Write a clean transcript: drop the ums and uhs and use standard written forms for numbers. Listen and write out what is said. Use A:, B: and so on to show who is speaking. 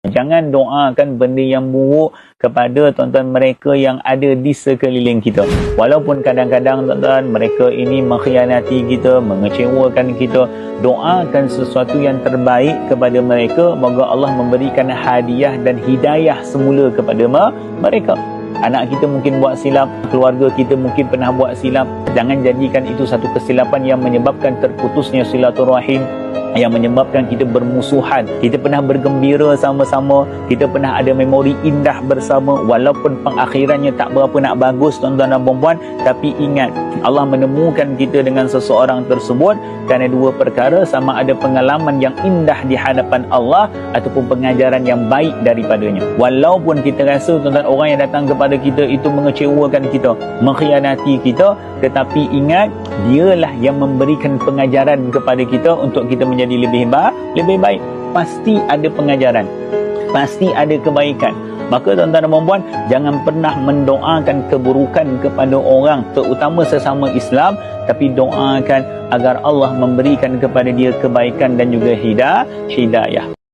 A: Jangan doakan benda yang buruk kepada tuan-tuan mereka yang ada di sekeliling kita. Walaupun kadang-kadang tuan-tuan mereka ini mengkhianati kita, mengecewakan kita, doakan sesuatu yang terbaik kepada mereka. Moga Allah memberikan hadiah dan hidayah semula kepada mereka. Anak kita mungkin buat silap, keluarga kita mungkin pernah buat silap. Jangan jadikan itu satu kesilapan yang menyebabkan terputusnya silaturahim, yang menyebabkan kita bermusuhan. Kita pernah bergembira sama-sama, kita pernah ada memori indah bersama, walaupun pengakhirannya tak berapa nak bagus tuan-tuan dan puan-puan, tapi ingat Allah menemukan kita dengan seseorang tersebut kerana dua perkara, sama ada pengalaman yang indah di hadapan Allah ataupun pengajaran yang baik daripadanya. Walaupun kita rasa tuan-tuan orang yang datang kepada kita itu mengecewakan kita, mengkhianati kita, tetapi ingat dialah yang memberikan pengajaran kepada kita untuk kita menjadi lebih baik. Pasti ada pengajaran, pasti ada kebaikan. Maka tuan-tuan dan puan-puan, jangan pernah mendoakan keburukan kepada orang, terutama sesama Islam, tapi doakan agar Allah memberikan kepada dia kebaikan dan juga hidayah.